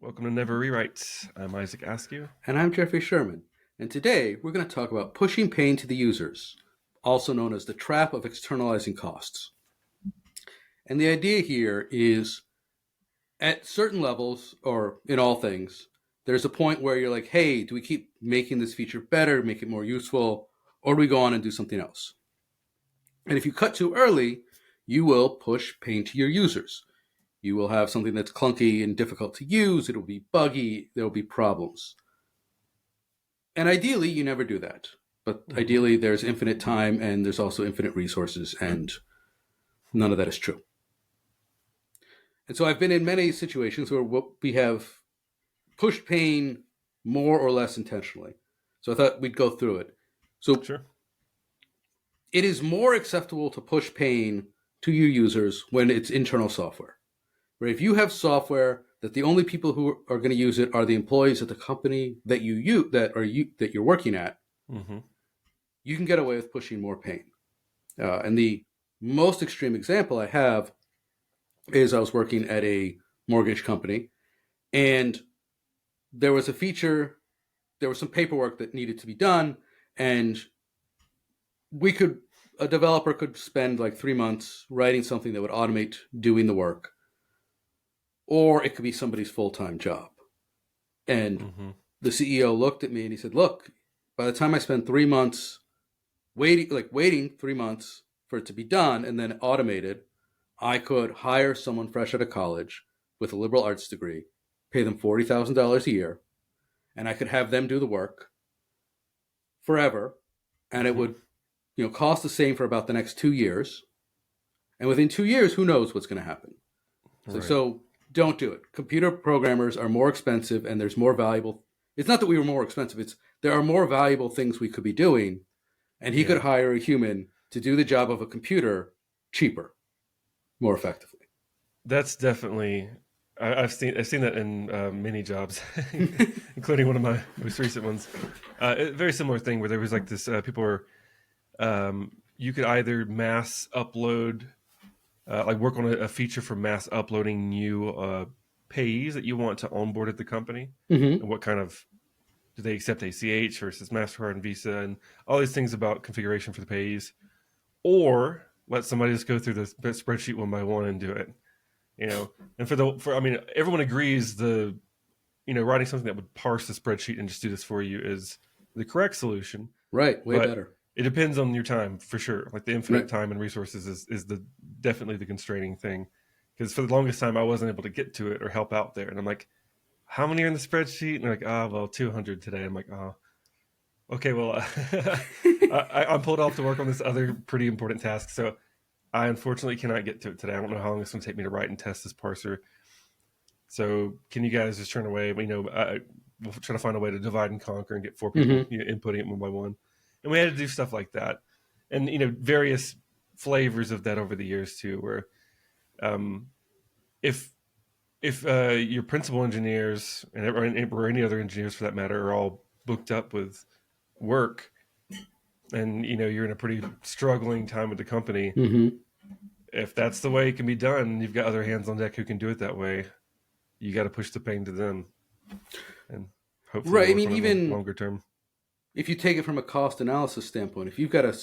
Welcome to Never Rewrite. I'm Isaac Askew. And I'm Jeffrey Sherman. And today we're going to talk about pushing pain to the users, also known as the trap of externalizing costs. And the idea here is at certain levels, or in all things, there's a point where you're like, hey, do we keep making this feature better, make it more useful, or do we go on and do something else? And if you cut too early, you will push pain to your users. You will have something that's clunky and difficult to use. It'll be buggy. There'll be problems. And ideally, you never do that. But ideally, there's infinite time and there's also infinite resources, and none of that is true. And so I've been in many situations where we have pushed pain more or less intentionally. So I thought we'd go through it. So Sure. It is more acceptable to push pain to your users when it's internal software. Where if you have software that the only people who are going to use it are the employees at the company that you're working at, you can get away with pushing more pain. And the most extreme example I have is I was working at a mortgage company, and there was a feature, there was some paperwork that needed to be done, and a developer could spend like 3 months writing something that would automate doing the work, or it could be somebody's full-time job. And the CEO looked at me and he said, look, by the time I spend 3 months waiting 3 months for it to be done and then automated, I could hire someone fresh out of college with a liberal arts degree, pay them $40,000 a year, and I could have them do the work forever, and it would cost the same for about the next 2 years. And within 2 years, who knows what's going to happen? So don't do it. Computer programmers are more expensive, and there's more valuable. It's not that we were more expensive. It's there are more valuable things we could be doing, and he could hire a human to do the job of a computer cheaper, more effectively. That's definitely. I've seen that in many jobs, including one of my most recent ones. A very similar thing where there was like this. People were. You could either mass upload, work on a feature for mass uploading new payees that you want to onboard at the company, and what kind of do they accept ACH versus MasterCard and Visa, and all these things about configuration for the payees, or let somebody just go through the spreadsheet one by one and do it. And everyone agrees writing something that would parse the spreadsheet and just do this for you is the correct solution. Right, way better. It depends on your time for sure. Like the infinite time and resources is definitely the constraining thing. Because for the longest time, I wasn't able to get to it or help out there. And I'm like, how many are in the spreadsheet? And they're like, 200 today. I'm like, okay, well, I'm pulled off to work on this other pretty important task. So I unfortunately cannot get to it today. I don't know how long it's going to take me to write and test this parser. So can you guys just turn away? We'll try to find a way to divide and conquer and get 4 people inputting it one by one. And we had to do stuff like that. And, various flavors of that over the years too, where if your principal engineers or any other engineers for that matter are all booked up with work and, you're in a pretty struggling time with the company, if that's the way it can be done, you've got other hands on deck who can do it that way. You got to push the pain to them. And hopefully even longer term. If you take it from a cost analysis standpoint, if you've got a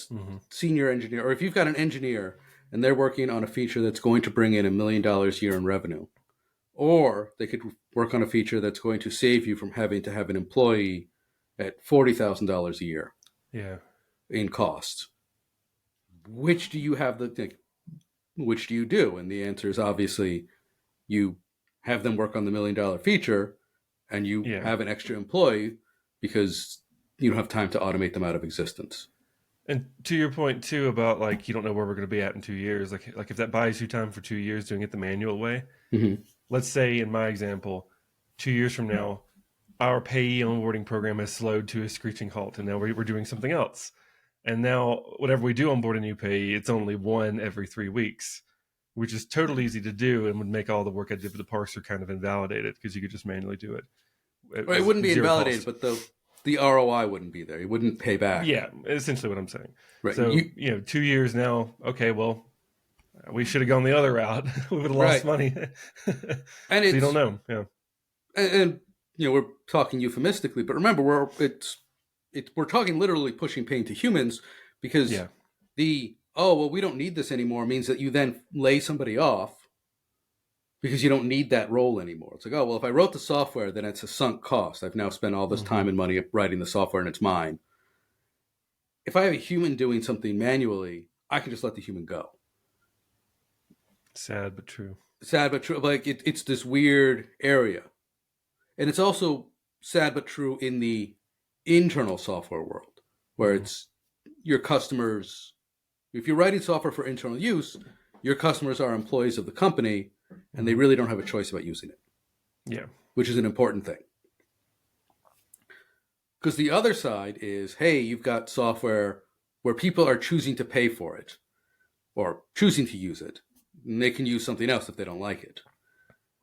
senior engineer, or if you've got an engineer and they're working on a feature that's going to bring in $1 million a year in revenue, or they could work on a feature that's going to save you from having to have an employee at $40,000 a year in cost, which do you have which do you do? And the answer is obviously you have them work on the $1 million feature and you have an extra employee because you don't have time to automate them out of existence. And to your point too about you don't know where we're going to be at in 2 years. Like if that buys you time for 2 years doing it the manual way, let's say in my example, 2 years from now, our payee onboarding program has slowed to a screeching halt, and now we're doing something else. And now whenever we do onboard a new payee, it's only one every 3 weeks, which is totally easy to do and would make all the work I did with the parser kind of invalidated because you could just manually do it. It wouldn't be invalidated, but the ROI wouldn't be there. It wouldn't pay back. Yeah, essentially what I'm saying. Right. So, 2 years now, okay, well, we should have gone the other route. We would have lost money. And so you don't know. Yeah. and we're talking euphemistically, but remember, we're talking literally pushing pain to humans, because Yeah. oh well, we don't need this anymore means that you then lay somebody off because you don't need that role anymore. It's like, oh well, if I wrote the software, then it's a sunk cost. I've now spent all this Hmm. time and money writing the software, and it's mine. If I have a human doing something manually, I can just let the human go. Sad but true. Sad but true. Like it's this weird area, and it's also sad but true in the internal software world, where Hmm. it's your customers. If you're writing software for internal use, your customers are employees of the company, and they Hmm. really don't have a choice about using it, Yeah. which is an important thing. Because the other side is, hey, you've got software where people are choosing to pay for it or choosing to use it, and they can use something else if they don't like it.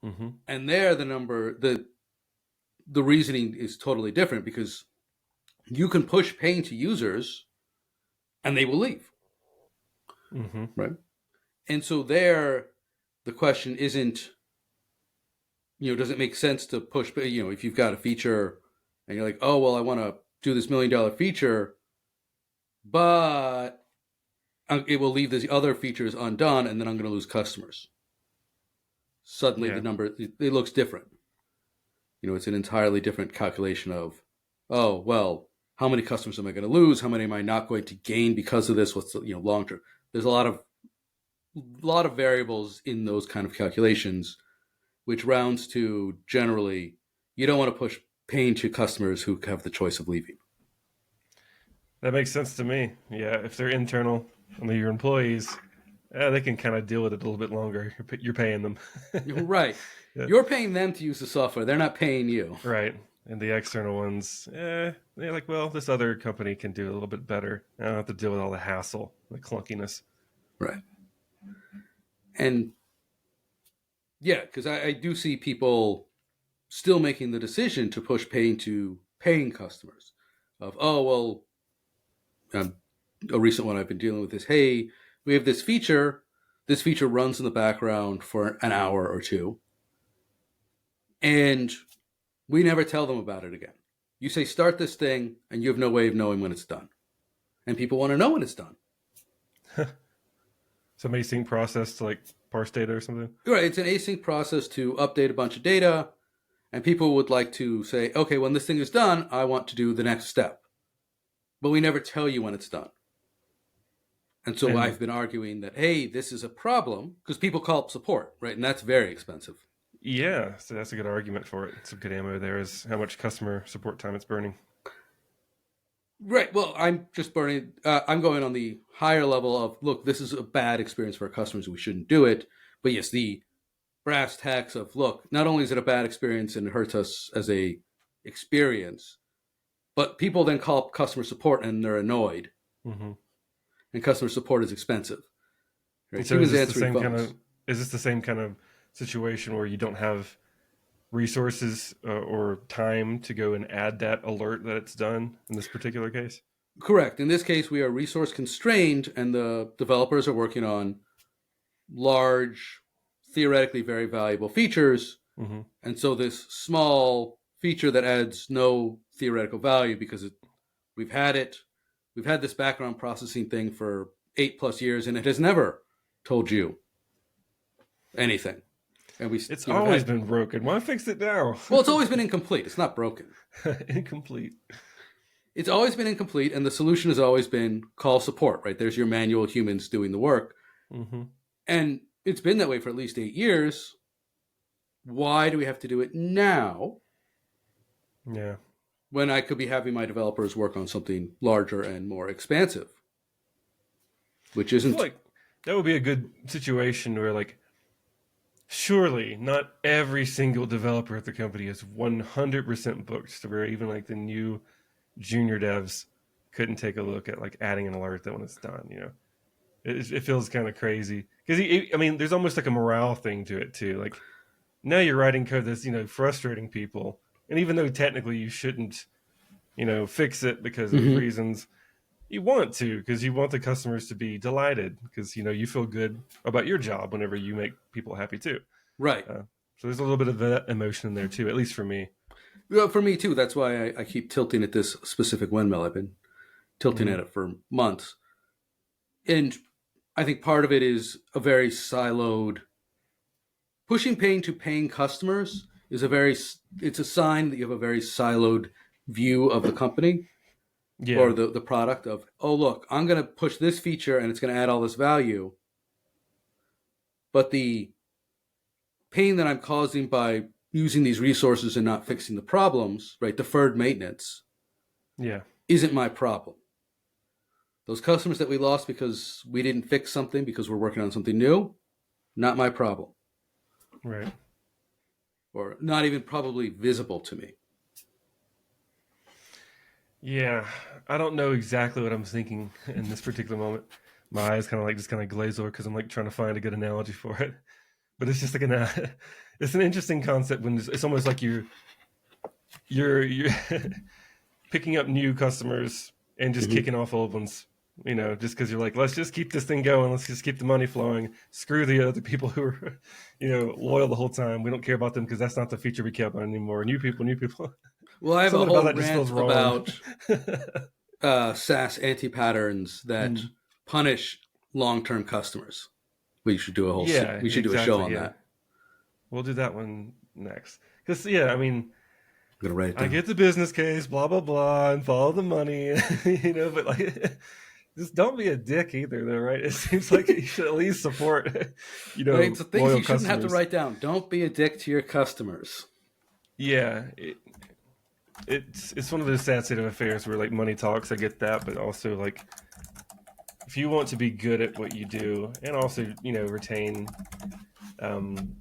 Hmm. And there, the reasoning is totally different, because you can push pain to users, and they will leave, Hmm. right? And so there, the question isn't, does it make sense to push? If you've got a feature and you're like, oh well, I want to do this $1 million feature, but it will leave these other features undone, and then I'm going to lose customers. Suddenly, the Yeah. number it looks different. It's an entirely different calculation of, oh well, how many customers am I going to lose? How many am I not going to gain because of this? What's the long term? There's a lot of variables in those kind of calculations, which rounds to, generally, you don't want to push pain to customers who have the choice of leaving. That makes sense to me. Yeah. If they're internal and they're your employees, they can kind of deal with it a little bit longer. You're paying them. Right. Yeah. You're paying them to use the software. They're not paying you. Right. And the external ones, they're like, well, this other company can do a little bit better. I don't have to deal with all the hassle, the clunkiness. Right. And yeah, because I do see people still making the decision to push paying to paying customers. Of, oh well, um, a recent one I've been dealing with is, hey, we have this feature. This feature runs in the background for an hour or two, and we never tell them about it again. You say start this thing, and you have no way of knowing when it's done, and people want to know when it's done. Some async process to like parse data or something. Right, it's an async process to update a bunch of data, and people would like to say, okay, when this thing is done, I want to do the next step, but we never tell you when it's done. And so And I've been arguing that, hey, this is a problem, because people call up support, right? And that's very expensive. yeah, so that's a good argument for it. Some good ammo there is how much customer support time it's burning. Right. Well, I'm just burning. I'm going on the higher level of, look, this is a bad experience for our customers. We shouldn't do it. But yes, the brass tacks of, look, not only is it a bad experience and it hurts us as a experience, but people then call up customer support and they're annoyed, Hmm. and customer support is expensive. Right? And so is Humans this the answering same kind phones. of situation where you don't have resources or time to go and add that alert that it's done in this particular case? Correct. In this case, we are resource constrained, and the developers are working on large, theoretically very valuable features. Hmm. And so this small feature that adds no theoretical value, because we've had it, we've had this background processing thing for 8+ years, and it has never told you anything. And It's we've always had, been broken. Why fix it now? well, it's always been incomplete. It's not broken. Incomplete. It's always been incomplete, and the solution has always been call support, right? There's your manual humans doing the work. Hmm. And it's been that way for at least 8 years. Why do we have to do it now Yeah. when I could be having my developers work on something larger and more expansive? Which I feel isn't. like that would be a good situation where, like, surely not every single developer at the company is 100% booked to where even like the new junior devs couldn't take a look at like adding an alert that when it's done, it feels kind of crazy because I mean there's almost like a morale thing to it too. Like now you're writing code that's frustrating people, and even though technically you shouldn't fix it because of Mhm. reasons, you want to because you want the customers to be delighted because you feel good about your job whenever you make people happy too. Right. So there's a little bit of that emotion in there too, at least for me. Well, for me too. That's why I keep tilting at this specific windmill. I've been tilting Mm-hmm. at it for months. And I think part of it is a very siloed pushing pain to paying customers is it's a sign that you have a very siloed view of the company Yeah, or the product of, oh look, I'm going to push this feature and it's going to add all this value, but the pain that I'm causing by using these resources and not fixing the problems, right, deferred maintenance, yeah, isn't my problem. Those customers that we lost because we didn't fix something because we're working on something new, not my problem, right. or not even probably visible to me. Yeah, I don't know exactly what I'm thinking in this particular moment. My eyes kind of like just kind of glaze over because I'm like trying to find a good analogy for it. But it's just like it's an interesting concept when it's almost like you're picking up new customers and just Mm-hmm. kicking off old ones. Just because you're like, let's just keep this thing going. Let's just keep the money flowing. Screw the other people who are, loyal the whole time. We don't care about them because that's not the feature we care about anymore. New people, new people. Well, I have a Something about whole that just feels rant wrong. about SaaS anti-patterns that Mm. punish long-term customers. We should do a whole. Yeah, We should do a show exactly. on Yeah, that. we'll do that one next. Because yeah, I mean, I'm gonna write it I down. get the business case, blah blah blah, and follow the money, but like, just don't be a dick either, though, right? It seems like you should at least support, Right, so things loyal you shouldn't have to customers. write down. Don't be a dick to your customers. Yeah, it's one of those sad state of affairs where like money talks. I get that, but also like if you want to be good at what you do and also retain um,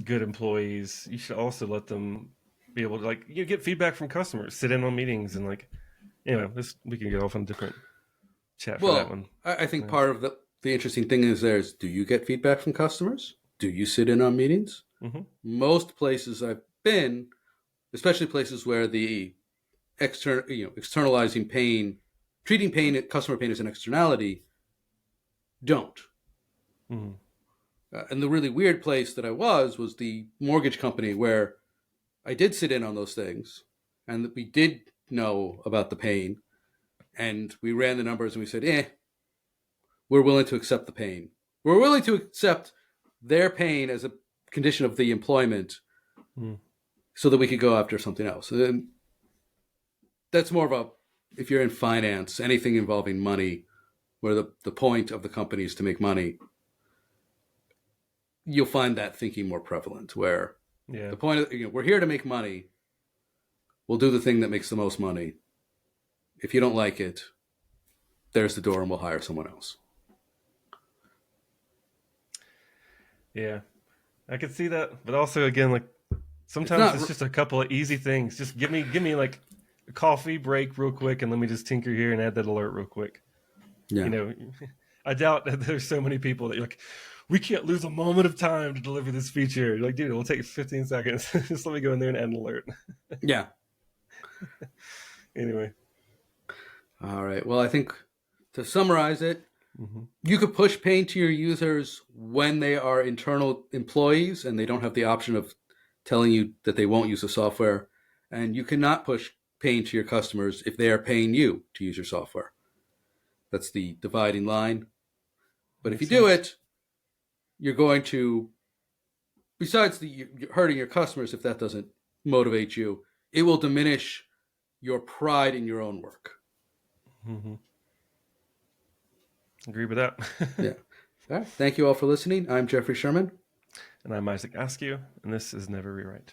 good employees, you should also let them be able to like get feedback from customers, sit in on meetings, and like this we can get off on a different chat for that Well, one. I think Yeah. part of the interesting thing is do you get feedback from customers? Do you sit in on meetings? Mm-hmm. Most places I've been, especially places where the externalizing pain, treating pain, customer pain as an externality, don't. Mm-hmm. And the really weird place that I was the mortgage company where I did sit in on those things and that we did know about the pain and we ran the numbers and we said, we're willing to accept the pain. We're willing to accept their pain as a condition of the employment Mm-hmm. so that we could go after something else. And that's more of a, if you're in finance, anything involving money, where the point of the company is to make money, you'll find that thinking more prevalent where Yeah. the point of, we're here to make money. We'll do the thing that makes the most money. If you don't like it, there's the door and we'll hire someone else. Yeah. I could see that, but also again, like It's sometimes not, it's just a couple of easy things. Just give me like a coffee break real quick, and let me just tinker here and add that alert real quick. yeah. You know, I doubt that there's so many people that you're like, we can't lose a moment of time to deliver this feature. You're like, dude, it'll take 15 seconds. Just let me go in there and add an alert. Yeah. Anyway. All right. Well, I think to summarize it, Mm-hmm. you could push pain to your users when they are internal employees and they don't have the option of telling you that they won't use the software. And you cannot push pain to your customers if they are paying you to use your software. That's the dividing line. But if you Makes do sense. it, you're going to, besides the hurting your customers, if that doesn't motivate you, it will diminish your pride in your own work. Mm-hmm. Agree with that. Yeah. All right. Thank you all for listening. I'm Jeffrey Sherman. And I'm Isaac Askew, and this is Never Rewrite.